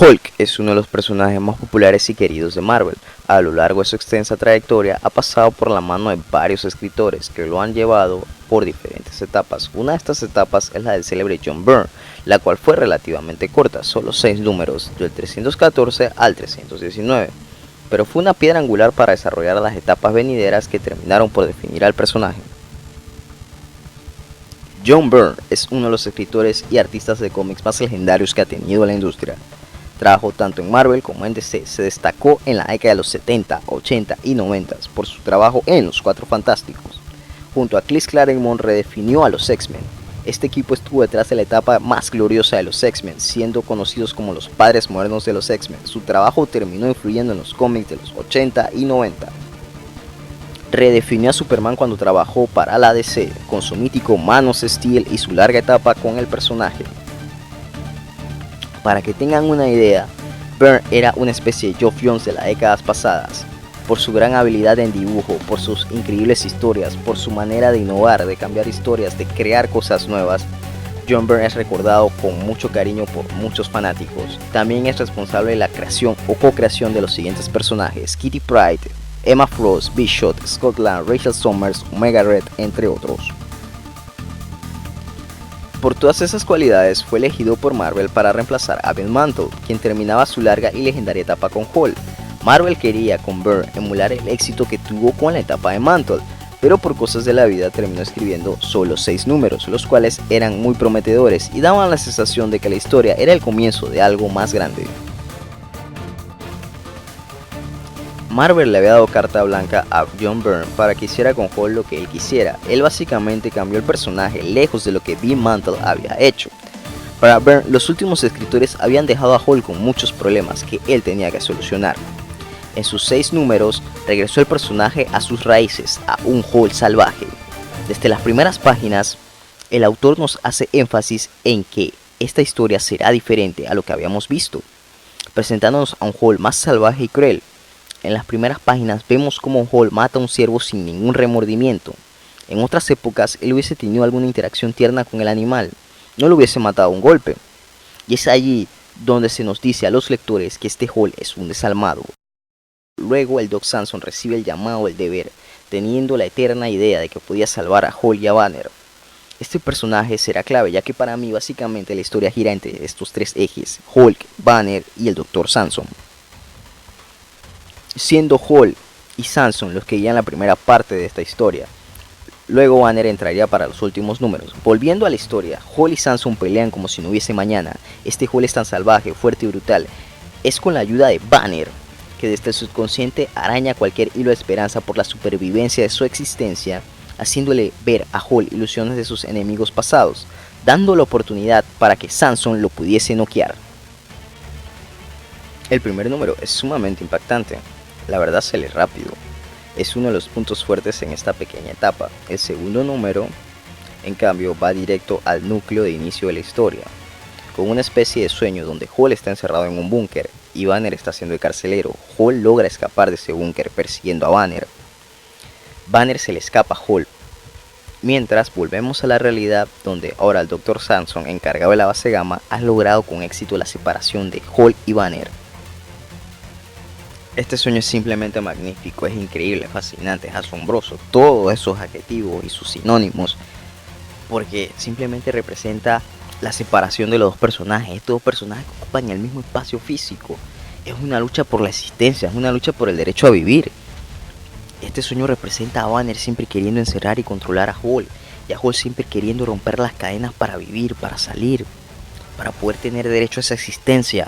Hulk es uno de los personajes más populares y queridos de Marvel. A lo largo de su extensa trayectoria ha pasado por la mano de varios escritores que lo han llevado por diferentes etapas. Una de estas etapas es la del célebre John Byrne, la cual fue relativamente corta, solo 6 números, del 314 al 319, pero fue una piedra angular para desarrollar las etapas venideras que terminaron por definir al personaje. John Byrne es uno de los escritores y artistas de cómics más legendarios que ha tenido la industria. Trabajó tanto en Marvel como en DC, se destacó en la década de los 70, 80 y 90 por su trabajo en Los Cuatro Fantásticos. Junto a Chris Claremont redefinió a los X-Men. Este equipo estuvo detrás de la etapa más gloriosa de los X-Men, siendo conocidos como los padres modernos de los X-Men. Su trabajo terminó influyendo en los cómics de los 80 y 90. Redefinió a Superman cuando trabajó para la DC, con su mítico Man of Steel y su larga etapa con el personaje. Para que tengan una idea, Byrne era una especie de Geoff Johns de las décadas pasadas, por su gran habilidad en dibujo, por sus increíbles historias, por su manera de innovar, de cambiar historias, de crear cosas nuevas. John Byrne es recordado con mucho cariño por muchos fanáticos. También es responsable de la creación o co-creación de los siguientes personajes: Kitty Pryde, Emma Frost, Bishop, Scott Lang, Rachel Summers, Omega Red, entre otros. Por todas esas cualidades fue elegido por Marvel para reemplazar a Ben Mantle, quien terminaba su larga y legendaria etapa con Hulk. Marvel quería con Byrne emular el éxito que tuvo con la etapa de Mantle, pero por cosas de la vida terminó escribiendo solo 6 números, los cuales eran muy prometedores y daban la sensación de que la historia era el comienzo de algo más grande. Marvel le había dado carta blanca a John Byrne para que hiciera con Hulk lo que él quisiera. Él básicamente cambió el personaje lejos de lo que Ben Mantle había hecho. Para Byrne, los últimos escritores habían dejado a Hulk con muchos problemas que él tenía que solucionar. En sus 6 números, regresó el personaje a sus raíces, a un Hulk salvaje. Desde las primeras páginas, el autor nos hace énfasis en que esta historia será diferente a lo que habíamos visto, presentándonos a un Hulk más salvaje y cruel. En las primeras páginas vemos cómo Hulk mata a un ciervo sin ningún remordimiento. En otras épocas él hubiese tenido alguna interacción tierna con el animal, no lo hubiese matado a un golpe. Y es allí donde se nos dice a los lectores que este Hulk es un desalmado. Luego el Doc Samson recibe el llamado del deber, teniendo la eterna idea de que podía salvar a Hulk y a Banner. Este personaje será clave, ya que para mí básicamente la historia gira entre estos 3 ejes: Hulk, Banner y el Dr. Samson. Siendo Hulk y Samson los que guían la primera parte de esta historia. Luego Banner entraría para los últimos números. Volviendo a la historia, Hulk y Samson pelean como si no hubiese mañana. Este Hulk es tan salvaje, fuerte y brutal. Es con la ayuda de Banner que desde el subconsciente araña cualquier hilo de esperanza por la supervivencia de su existencia, haciéndole ver a Hulk ilusiones de sus enemigos pasados, dando la oportunidad para que Samson lo pudiese noquear. El primer número es sumamente impactante. La verdad se lee rápido, es uno de los puntos fuertes en esta pequeña etapa. El segundo número, en cambio, va directo al núcleo de inicio de la historia, con una especie de sueño donde Hulk está encerrado en un búnker y Banner está siendo el carcelero. Hulk logra escapar de ese búnker persiguiendo a Banner. Banner se le escapa a Hulk. Mientras volvemos a la realidad, donde ahora el Dr. Samson, encargado de la base Gamma, ha logrado con éxito la separación de Hulk y Banner. Este sueño es simplemente magnífico, es increíble, fascinante, es asombroso, todos esos adjetivos y sus sinónimos, porque simplemente representa la separación de los dos personajes. Estos dos personajes ocupan el mismo espacio físico. Es una lucha por la existencia, es una lucha por el derecho a vivir. Este sueño representa a Banner siempre queriendo encerrar y controlar a Hulk, y a Hulk siempre queriendo romper las cadenas para vivir, para salir, para poder tener derecho a esa existencia.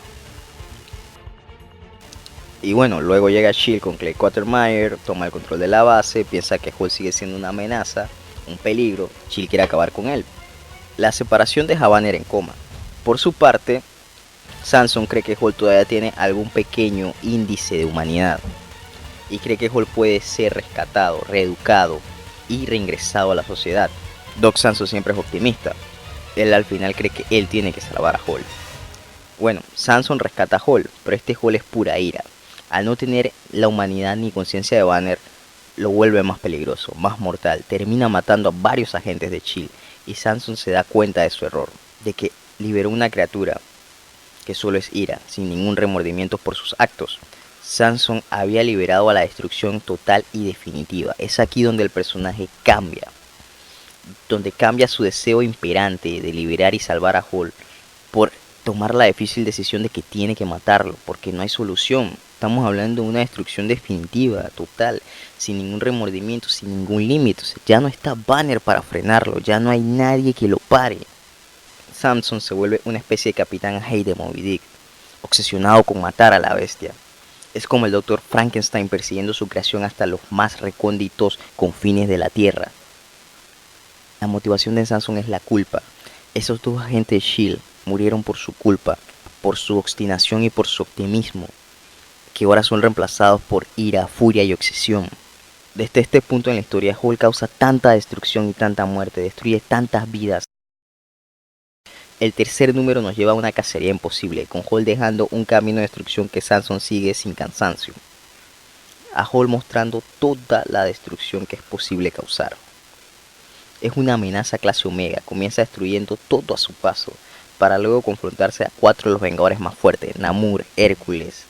Y bueno, luego llega Shield con Clay Quatermayer, toma el control de la base, piensa que Hulk sigue siendo una amenaza, un peligro. Shield quiere acabar con él. La separación deja a Banner en coma. Por su parte, Samson cree que Hulk todavía tiene algún pequeño índice de humanidad y cree que Hulk puede ser rescatado, reeducado y reingresado a la sociedad. Doc Samson siempre es optimista. Él al final cree que él tiene que salvar a Hulk. Bueno, Samson rescata a Hulk, pero este Hulk es pura ira. Al no tener la humanidad ni conciencia de Banner, lo vuelve más peligroso, más mortal. Termina matando a varios agentes de S.H.I.E.L.D. y Samson se da cuenta de su error, de que liberó una criatura que solo es ira, sin ningún remordimiento por sus actos. Samson había liberado a la destrucción total y definitiva. Es aquí donde el personaje cambia, donde cambia su deseo imperante de liberar y salvar a Hall por tomar la difícil decisión de que tiene que matarlo, porque no hay solución. Estamos hablando de una destrucción definitiva, total, sin ningún remordimiento, sin ningún límite. O sea, ya no está Banner para frenarlo, ya no hay nadie que lo pare. Samson se vuelve una especie de Capitán Hay de Moby Dick, obsesionado con matar a la bestia. Es como el Dr. Frankenstein persiguiendo su creación hasta los más recónditos confines de la Tierra. La motivación de Samson es la culpa. Esos dos agentes de S.H.I.E.L.D. murieron por su culpa, por su obstinación y por su optimismo, que ahora son reemplazados por ira, furia y obsesión. Desde este punto en la historia, Hall causa tanta destrucción y tanta muerte, destruye tantas vidas. El tercer número nos lleva a una cacería imposible, con Hall dejando un camino de destrucción que Samson sigue sin cansancio. A Hall mostrando toda la destrucción que es posible causar. Es una amenaza clase Omega, comienza destruyendo todo a su paso, para luego confrontarse a 4 de los Vengadores más fuertes, Namor, Hércules,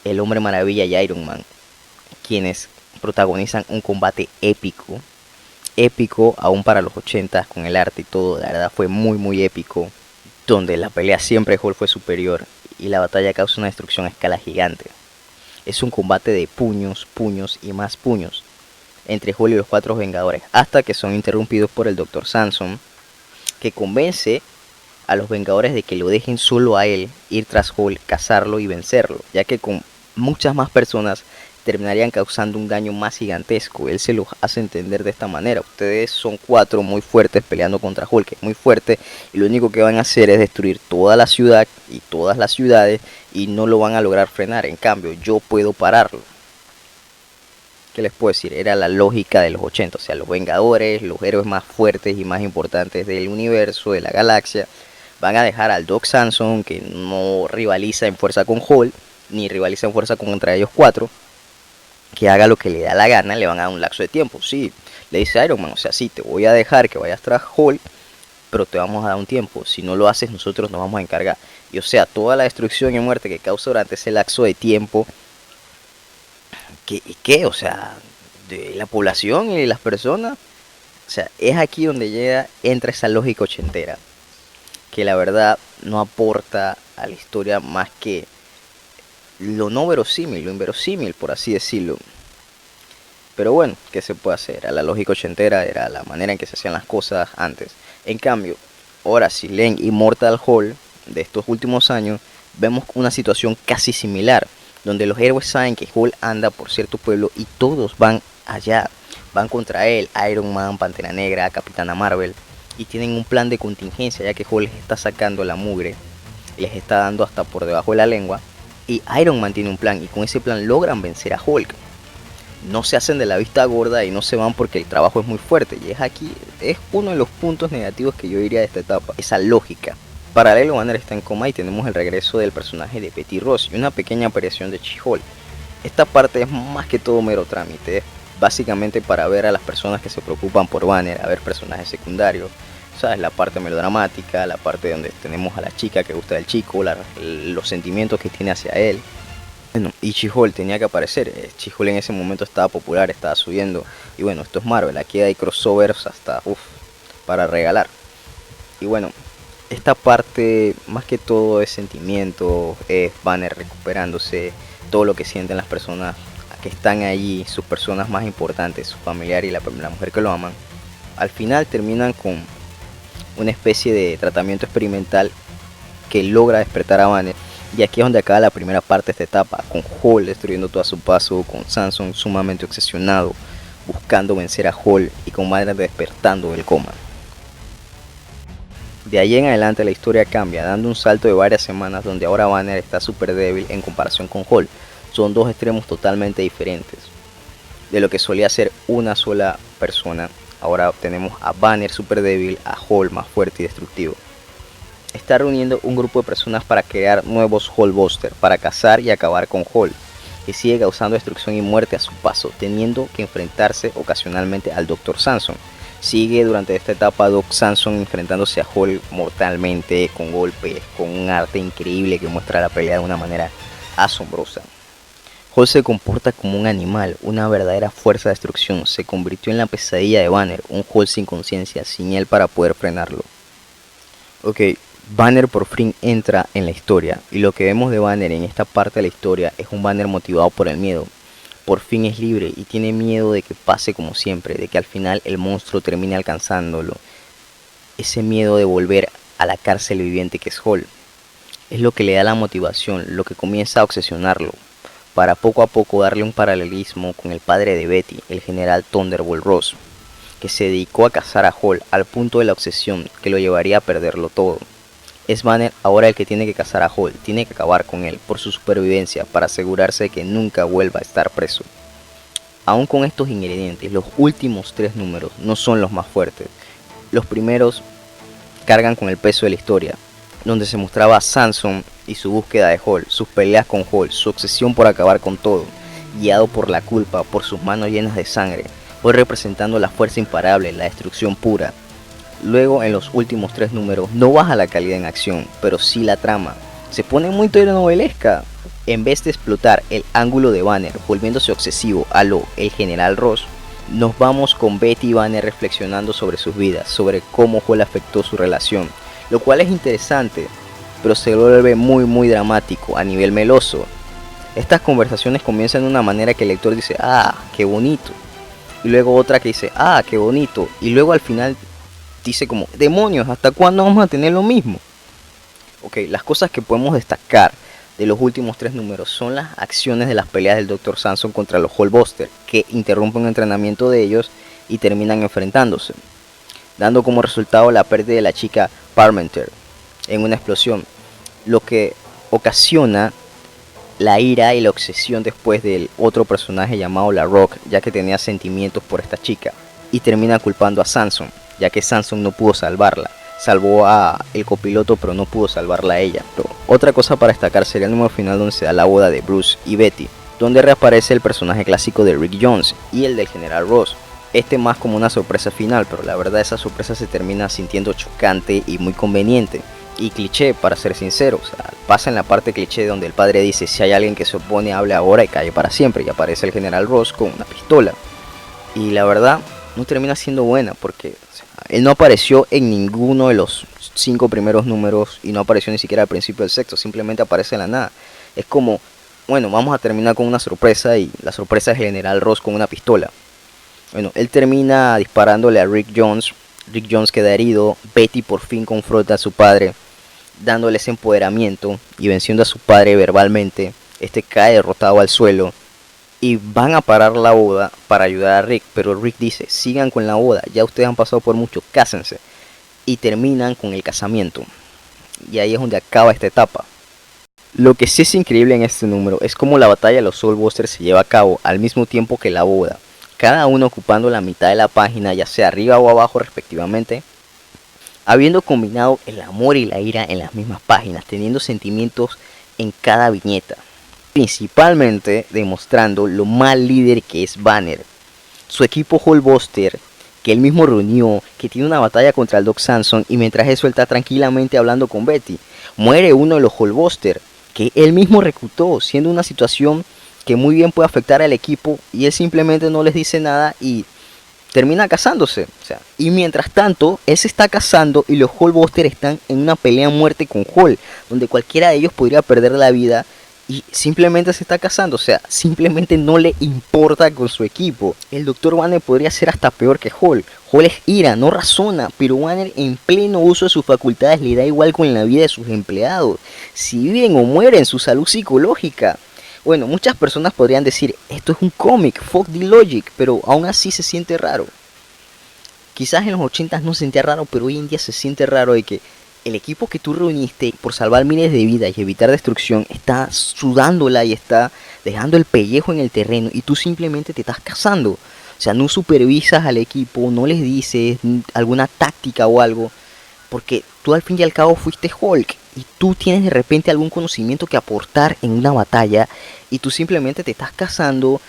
el Hombre Maravilla y Iron Man, quienes protagonizan un combate épico aún para los 80 con el arte y todo. La verdad fue muy épico, donde la pelea siempre Hall fue superior y la batalla causa una destrucción a escala gigante. Es un combate de puños y más puños entre Hall y los 4 Vengadores, hasta que son interrumpidos por el Dr. Samson, que convence a los Vengadores de que lo dejen solo a él, ir tras Hall, cazarlo y vencerlo, ya que con muchas más personas terminarían causando un daño más gigantesco. Él se los hace entender de esta manera: ustedes son 4 muy fuertes peleando contra Hulk, que es muy fuerte, y lo único que van a hacer es destruir toda la ciudad y todas las ciudades, y no lo van a lograr frenar. En cambio, yo puedo pararlo. ¿Qué les puedo decir? Era la lógica de los 80, o sea, los Vengadores, los héroes más fuertes y más importantes del universo, de la galaxia, van a dejar al Doc Samson, que no rivaliza en fuerza con Hulk, ni rivaliza en fuerza contra ellos 4, que haga lo que le da la gana. Le van a dar un lapso de tiempo. Sí, le dice Iron Man, o sea, sí, te voy a dejar que vayas tras Hulk, pero te vamos a dar un tiempo. Si no lo haces, nosotros nos vamos a encargar. Y o sea, toda la destrucción y muerte que causa durante ese lapso de tiempo, ¿qué? O sea, de la población y las personas. O sea, es aquí donde entra esa lógica ochentera, que la verdad no aporta a la historia más que lo no verosímil, lo inverosímil, por así decirlo. Pero bueno, ¿qué se puede hacer? A la lógica ochentera era la manera en que se hacían las cosas antes. En cambio, ahora si leen Immortal Hulk de estos últimos años, vemos una situación casi similar, donde los héroes saben que Hulk anda por cierto pueblo y todos van allá, van contra él: Iron Man, Pantera Negra, Capitana Marvel, y tienen un plan de contingencia, ya que Hulk les está sacando la mugre, les está dando hasta por debajo de la lengua, y Iron Man tiene un plan, y con ese plan logran vencer a Hulk. No se hacen de la vista gorda y no se van porque el trabajo es muy fuerte, y es uno de los puntos negativos que yo diría de esta etapa, esa lógica. Paralelo, Banner está en coma y tenemos el regreso del personaje de Betty Ross y una pequeña aparición de She-Hulk. Esta parte es más que todo mero trámite, es básicamente para ver a las personas que se preocupan por Banner, a ver personajes secundarios, ¿sabes? La parte melodramática, la parte donde tenemos a la chica que gusta del chico, los sentimientos que tiene hacia él. Bueno, y She-Hulk tenía que aparecer. She-Hulk en ese momento estaba popular, estaba subiendo, y bueno, esto es Marvel, aquí hay crossovers hasta para regalar. Y bueno, esta parte más que todo es sentimiento, es Banner recuperándose, todo lo que sienten las personas que están allí, sus personas más importantes, su familiar y la mujer que lo aman. Al final terminan con una especie de tratamiento experimental que logra despertar a Banner, y aquí es donde acaba la primera parte de esta etapa, con Hulk destruyendo todo a su paso, con Samson sumamente obsesionado buscando vencer a Hulk, y con Banner despertando del coma. De ahí en adelante la historia cambia, dando un salto de varias semanas, donde ahora Banner está súper débil en comparación con Hulk. Son dos extremos totalmente diferentes. De lo que solía ser una sola persona, ahora tenemos a Banner súper débil, a Hulk más fuerte y destructivo. Está reuniendo un grupo de personas para crear nuevos Hulkbusters, para cazar y acabar con Hulk, que sigue causando destrucción y muerte a su paso, teniendo que enfrentarse ocasionalmente al Dr. Samson, Sigue durante esta etapa Doc Samson enfrentándose a Hulk mortalmente, con golpes, con un arte increíble que muestra la pelea de una manera asombrosa. Hulk se comporta como un animal, una verdadera fuerza de destrucción. Se convirtió en la pesadilla de Banner, un Hulk sin conciencia, sin él para poder frenarlo. Ok, Banner por fin entra en la historia, y lo que vemos de Banner en esta parte de la historia es un Banner motivado por el miedo. Por fin es libre y tiene miedo de que pase como siempre, de que al final el monstruo termine alcanzándolo. Ese miedo de volver a la cárcel viviente que es Hulk es lo que le da la motivación, lo que comienza a obsesionarlo, para poco a poco darle un paralelismo con el padre de Betty, el general Thunderbolt Ross, que se dedicó a cazar a Hulk al punto de la obsesión que lo llevaría a perderlo todo. Es Banner ahora el que tiene que cazar a Hulk, tiene que acabar con él por su supervivencia para asegurarse de que nunca vuelva a estar preso. Aún con estos ingredientes, los últimos 3 números no son los más fuertes. Los primeros cargan con el peso de la historia, donde se mostraba a Samson y su búsqueda de Hulk, sus peleas con Hulk, su obsesión por acabar con todo, guiado por la culpa, por sus manos llenas de sangre, hoy representando la fuerza imparable, la destrucción pura. Luego en los últimos 3 números no baja la calidad en acción, pero sí la trama. Se pone muy telenovelesca. En vez de explotar el ángulo de Banner volviéndose obsesivo a lo el general Ross, nos vamos con Betty y Banner reflexionando sobre sus vidas, sobre cómo Hulk afectó su relación, lo cual es interesante, pero se vuelve muy dramático a nivel meloso. Estas conversaciones comienzan de una manera que el lector dice, ah, qué bonito, y luego otra que dice, ah, qué bonito, y luego al final dice como, demonios, ¿hasta cuándo vamos a tener lo mismo? Ok, las cosas que podemos destacar de los últimos 3 números son las acciones de las peleas del Dr. Samson contra los Hulkbusters, que interrumpen el entrenamiento de ellos y terminan enfrentándose, dando como resultado la pérdida de la chica Parmenter en una explosión, lo que ocasiona la ira y la obsesión después del otro personaje llamado La Rock, ya que tenía sentimientos por esta chica, y termina culpando a Samson, ya que Samson no pudo salvarla. Salvó a el copiloto pero no pudo salvarla a ella. Pero otra cosa para destacar sería el número final donde se da la boda de Bruce y Betty, donde reaparece el personaje clásico de Rick Jones y el del general Ross. Este más como una sorpresa final, pero la verdad esa sorpresa se termina sintiendo chocante y muy conveniente. Y cliché, para ser sincero, o sea, pasa en la parte cliché donde el padre dice, si hay alguien que se opone, hable ahora y calle para siempre, y aparece el general Ross con una pistola. Y la verdad no termina siendo buena porque, o sea, él no apareció en ninguno de los 5 primeros números y no apareció ni siquiera al principio del sexto, simplemente aparece en la nada. Es como, bueno, vamos a terminar con una sorpresa y la sorpresa es el general Ross con una pistola. Bueno, él termina disparándole a Rick Jones queda herido, Betty por fin confronta a su padre, dándole ese empoderamiento y venciendo a su padre verbalmente. Este cae derrotado al suelo y van a parar la boda para ayudar a Rick, pero Rick dice, sigan con la boda, ya ustedes han pasado por mucho, cásense. Y terminan con el casamiento. Y ahí es donde acaba esta etapa. Lo que sí es increíble en este número es cómo la batalla de los Soulbusters se lleva a cabo al mismo tiempo que la boda, cada uno ocupando la mitad de la página, ya sea arriba o abajo respectivamente, habiendo combinado el amor y la ira en las mismas páginas, teniendo sentimientos en cada viñeta, principalmente demostrando lo mal líder que es Banner, su equipo Hulkbuster, que él mismo reunió, que tiene una batalla contra el Doc Samson y mientras eso él está tranquilamente hablando con Betty, muere uno de los Hulkbuster que él mismo reclutó, siendo una situación que muy bien puede afectar al equipo y él simplemente no les dice nada y termina casándose. O sea, y mientras tanto, él se está casando y los Hulkbusters están en una pelea a muerte con Hulk, donde cualquiera de ellos podría perder la vida y simplemente se está casando. O sea, simplemente no le importa con su equipo. El Dr. Banner podría ser hasta peor que Hulk. Hulk es ira, no razona, pero Banner en pleno uso de sus facultades le da igual con la vida de sus empleados, si viven o mueren, su salud psicológica. Bueno, muchas personas podrían decir, esto es un cómic, fuck the logic, pero aún así se siente raro. Quizás en los 80 no se sentía raro, pero hoy en día se siente raro de que el equipo que tú reuniste por salvar miles de vidas y evitar destrucción está sudándola y está dejando el pellejo en el terreno y tú simplemente te estás casando. O sea, no supervisas al equipo, no les dices alguna táctica o algo, porque tú al fin y al cabo fuiste Hulk y tú tienes de repente algún conocimiento que aportar en una batalla y tú simplemente te estás casando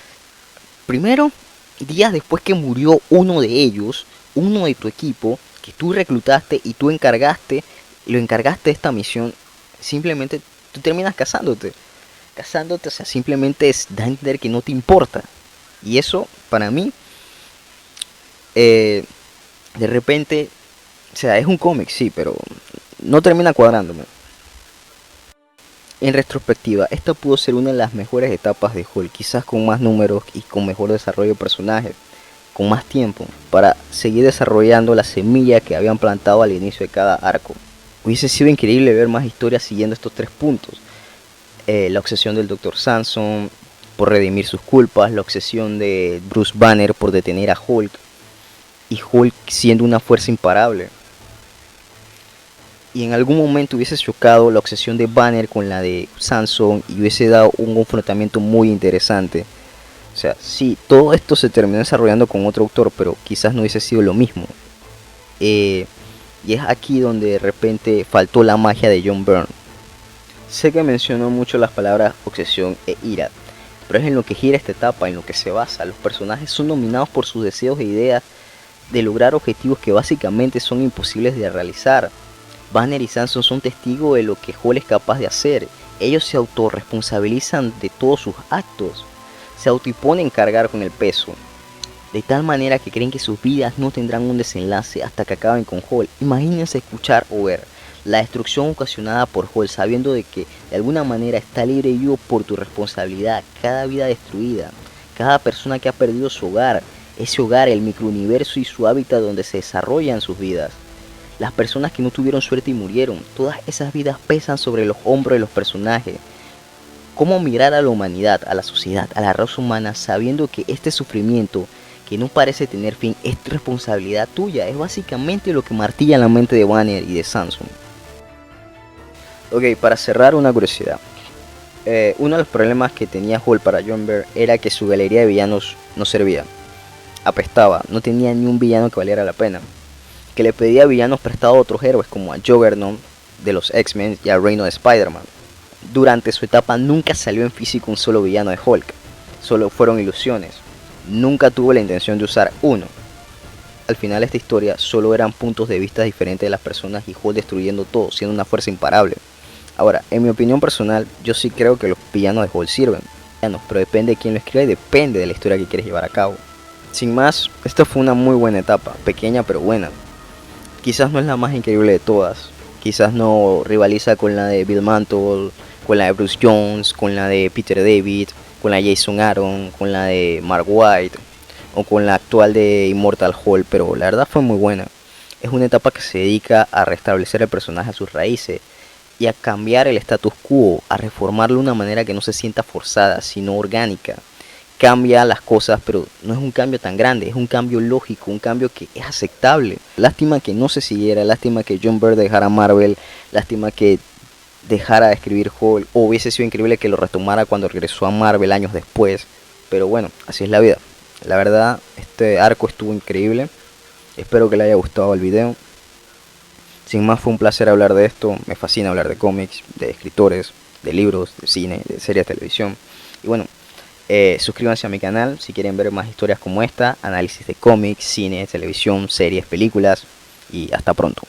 primero días después que murió uno de ellos uno de tu equipo que tú reclutaste y tú lo encargaste de esta misión, simplemente tú terminas casándote, o sea, simplemente da a entender que no te importa. Y eso, para mí, eh, de repente, o sea, es un cómic, sí, pero no termina cuadrándome. En retrospectiva, esta pudo ser una de las mejores etapas de Hulk, quizás con más números y con mejor desarrollo de personajes, con más tiempo, para seguir desarrollando la semilla que habían plantado al inicio de cada arco. Hubiese sido increíble ver más historias siguiendo estos tres puntos. La obsesión del Dr. Samson por redimir sus culpas, la obsesión de Bruce Banner por detener a Hulk, y Hulk siendo una fuerza imparable. Y en algún momento hubiese chocado la obsesión de Banner con la de Samson y hubiese dado un confrontamiento muy interesante. O sea, sí, todo esto se terminó desarrollando con otro autor, pero quizás no hubiese sido lo mismo. Y es aquí donde de repente faltó la magia de John Byrne. Sé que mencionó mucho las palabras obsesión e ira, pero es en lo que gira esta etapa, en lo que se basa. Los personajes son dominados por sus deseos e ideas de lograr objetivos que básicamente son imposibles de realizar. Banner y Samson son testigos de lo que Hulk es capaz de hacer. Ellos se autorresponsabilizan de todos sus actos, se autoimponen cargar con el peso, de tal manera que creen que sus vidas no tendrán un desenlace hasta que acaben con Hulk. Imagínense escuchar o ver la destrucción ocasionada por Hulk, sabiendo de que de alguna manera está libre y vivo por tu responsabilidad. Cada vida destruida, cada persona que ha perdido su hogar, ese hogar, el microuniverso y su hábitat donde se desarrollan sus vidas. Las personas que no tuvieron suerte y murieron, todas esas vidas pesan sobre los hombros de los personajes. ¿Cómo mirar a la humanidad, a la sociedad, a la raza humana, sabiendo que este sufrimiento, que no parece tener fin, es responsabilidad tuya? Es básicamente lo que martilla la mente de Banner y de Samson. Ok, para cerrar, una curiosidad. Uno de los problemas que tenía Hulk para John Byrne era que su galería de villanos no servía. Apestaba, no tenía ni un villano que valiera la pena. Que le pedía villanos prestados a otros héroes como a Juggernaut de los X-Men y a Reino de Spider-Man. Durante su etapa nunca salió en físico un solo villano de Hulk, solo fueron ilusiones. Nunca tuvo la intención de usar uno. Al final de esta historia solo eran puntos de vista diferentes de las personas y Hulk destruyendo todo, siendo una fuerza imparable. Ahora, en mi opinión personal, yo sí creo que los villanos de Hulk sirven, pero depende de quién lo escriba y depende de la historia que quieres llevar a cabo. Sin más, esta fue una muy buena etapa, pequeña pero buena. Quizás no es la más increíble de todas, quizás no rivaliza con la de Bill Mantle, con la de Bruce Jones, con la de Peter David, con la de Jason Aaron, con la de Mark Waid o con la actual de Immortal Hulk, pero la verdad fue muy buena. Es una etapa que se dedica a restablecer el personaje a sus raíces y a cambiar el status quo, a reformarlo de una manera que no se sienta forzada, sino orgánica. Cambia las cosas, pero no es un cambio tan grande, es un cambio lógico, un cambio que es aceptable. Lástima que no se siguiera, lástima que John Byrne dejara Marvel, lástima que dejara de escribir Hulk, o hubiese sido increíble que lo retomara cuando regresó a Marvel años después, pero bueno, así es la vida. La verdad, este arco estuvo increíble, espero que le haya gustado el video. Sin más, fue un placer hablar de esto, me fascina hablar de cómics, de escritores, de libros, de cine, de series de televisión, y bueno, suscríbanse a mi canal si quieren ver más historias como esta, análisis de cómics, cine, televisión, series, películas, y hasta pronto.